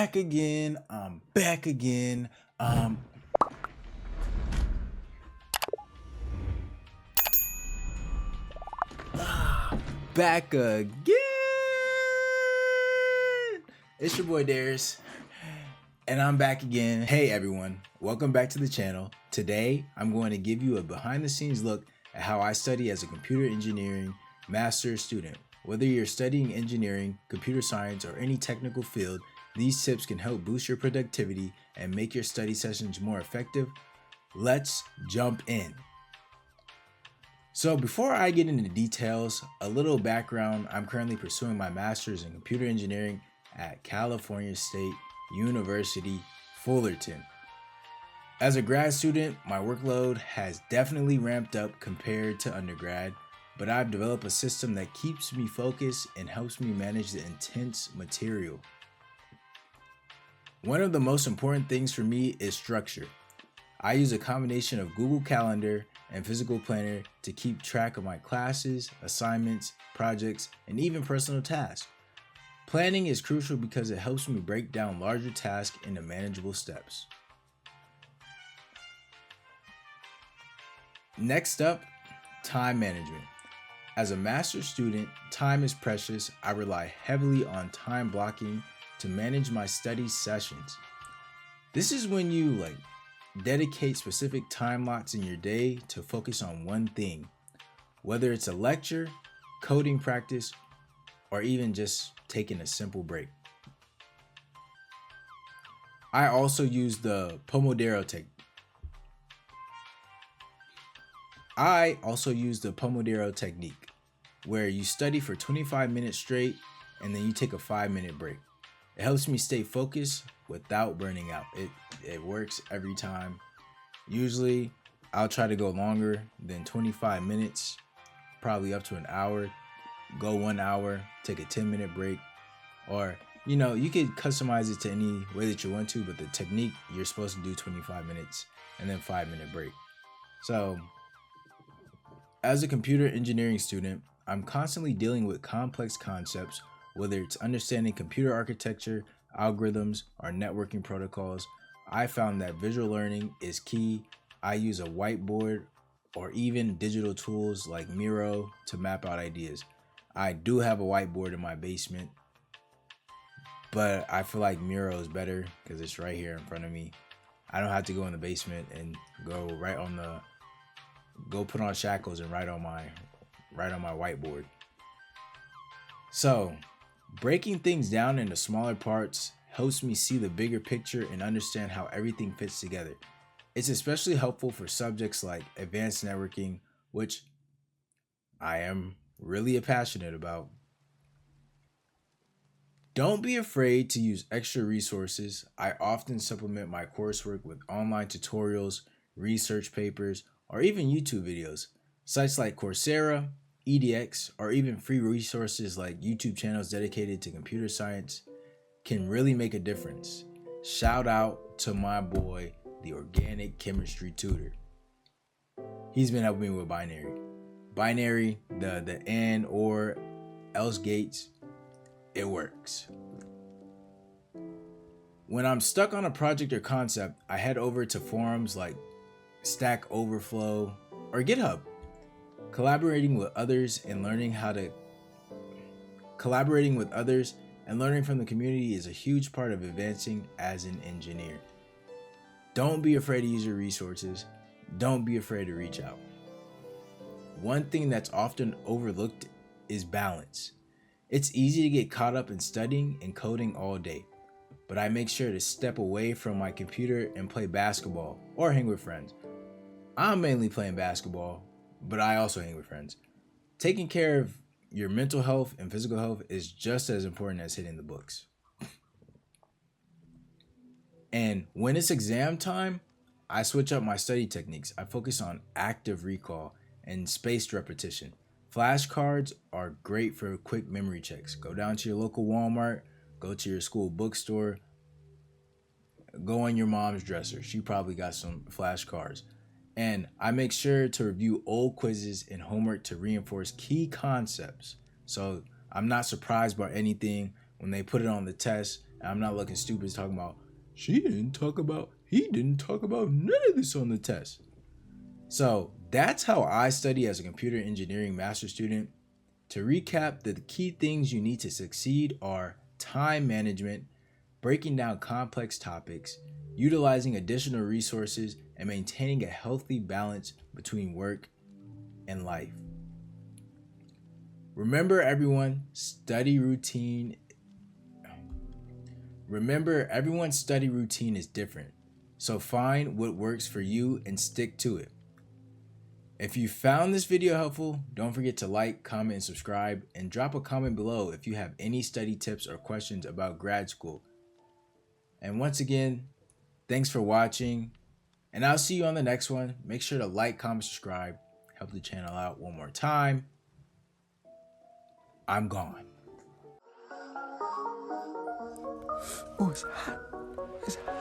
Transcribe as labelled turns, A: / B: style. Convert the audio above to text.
A: back again. I'm back again. Back again. It's your boy Darius, and I'm back again. Hey everyone, welcome back to the channel. Today, I'm going to give you a behind-the-scenes look at how I study as a computer engineering master's student. Whether you're studying engineering, computer science, or any technical field, these tips can help boost your productivity and make your study sessions more effective. Let's jump in. So before I get into details, a little background. I'm currently pursuing my master's in computer engineering at California State University, Fullerton. As a grad student, my workload has definitely ramped up compared to undergrad, but I've developed a system that keeps me focused and helps me manage the intense material. One of the most important things for me is structure. I use a combination of Google Calendar and Physical Planner to keep track of my classes, assignments, projects, and even personal tasks. Planning is crucial because it helps me break down larger tasks into manageable steps. Next up, time management. As a master's student, time is precious. I rely heavily on time blocking to manage my study sessions. This is when you dedicate specific time lots in your day to focus on one thing, whether it's a lecture, coding practice, or even just taking a simple break. I also use the Pomodoro technique, where you study for 25 minutes straight and then you take a 5-minute break. It helps me stay focused without burning out. It works every time. Usually, I'll try to go longer than 25 minutes, probably up to an hour. Go 1 hour, take a 10-minute break, or you could customize it to any way that you want to, but the technique, you're supposed to do 25 minutes and then 5-minute break. So, as a computer engineering student, I'm constantly dealing with complex concepts, whether it's understanding computer architecture, algorithms, or networking protocols. I found that visual learning is key. I use a whiteboard or even digital tools like Miro to map out ideas. I do have a whiteboard in my basement, but I feel like Miro is better because it's right here in front of me. I don't have to go in the basement and go put on shackles and write on my whiteboard. So, breaking things down into smaller parts helps me see the bigger picture and understand how everything fits together. It's especially helpful for subjects like advanced networking, which I am really passionate about. Don't be afraid to use extra resources. I often supplement my coursework with online tutorials, research papers, or even YouTube videos. Sites like Coursera, EDX, or even free resources like YouTube channels dedicated to computer science can really make a difference. Shout out to my boy, the organic chemistry tutor. He's been helping me with binary, the and or else gates. It works. When I'm stuck on a project or concept, I head over to forums like Stack Overflow or GitHub. Collaborating with others and learning from the community is a huge part of advancing as an engineer. Don't be afraid to use your resources. Don't be afraid to reach out. One thing that's often overlooked is balance. It's easy to get caught up in studying and coding all day, but I make sure to step away from my computer and play basketball or hang with friends. I'm mainly playing basketball, but I also hang with friends. Taking care of your mental health and physical health is just as important as hitting the books. And when it's exam time, I switch up my study techniques. I focus on active recall and spaced repetition. Flashcards are great for quick memory checks. Go down to your local Walmart, go to your school bookstore, go on your mom's dresser. She probably got some flashcards. And I make sure to review old quizzes and homework to reinforce key concepts. So I'm not surprised by anything when they put it on the test. And I'm not looking stupid talking about, he didn't talk about none of this on the test. So that's how I study as a computer engineering master's student. To recap, the key things you need to succeed are time management, breaking down complex topics, utilizing additional resources, and maintaining a healthy balance between work and life. Remember, everyone's study routine is different. So find what works for you and stick to it. If you found this video helpful, don't forget to like, comment, and subscribe, and drop a comment below if you have any study tips or questions about grad school. And once again, thanks for watching, and I'll see you on the next one. Make sure to like, comment, subscribe, help the channel out one more time. I'm gone.
B: Oh, it's hot. It's hot.